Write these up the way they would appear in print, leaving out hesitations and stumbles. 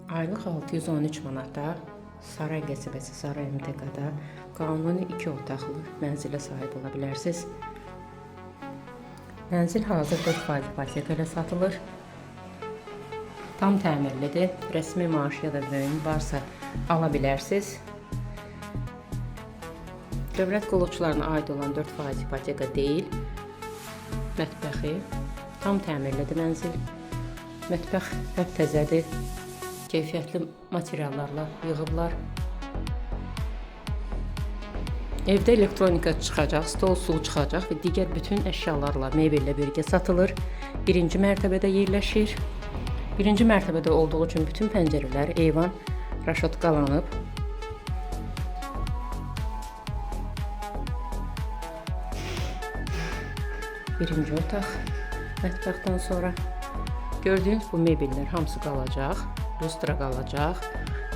Aylıq 613 manata Saray qəsəbəsi Saray MTK-da qanuni 2 otaqlı mənzilə sahib ola bilərsiniz. Mənzil hazır 4% ipoteka ilə satılır. Tam təmirlidir. Rəsmi maaş ya da müəyyən varsa ala bilərsiniz. Dövlət qulluqçularına aid olan 4% ipoteka deyil. Mətbəxi tam təmirlidir mənzil. Mətbəx təzədir. Keyfiyyətli materiallarla yığıblar. Evdə elektronika çıxacaq, stol, sul çıxacaq və digər bütün əşyalarla, mebellə birgə satılır. Birinci mərtəbədə yerləşir. Birinci mərtəbədə olduğu üçün bütün pəncərələr, eyvan raşotqalanıb. Birinci otaq mətbəxdən sonra. Gördüyünüz bu mebellər hamısı qalacaq. Lustra qalacaq,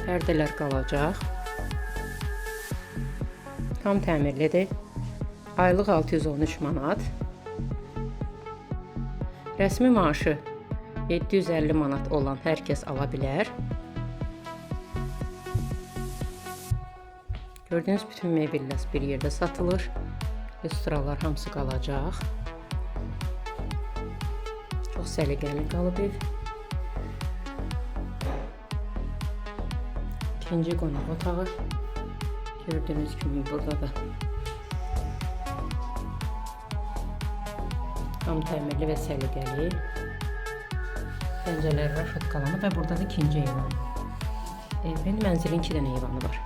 pərdələr qalacaq. Tam təmirlidir. Aylıq 613 manat. Rəsmi maaşı 750 manat olan hər kəs ala bilər. Gördüyünüz bütün mebellər bir yerdə satılır. Lustralar hamısı qalacaq. Çox səliqəli qalıb ev. İkinci qonaq otağı. Gördüğünüz gibi burada da tam təmirli və səliqəli. Pəncərələr raşotqalanıb və burada da ikinci eyvan. Mənzilin 2 dənə eyvanı var.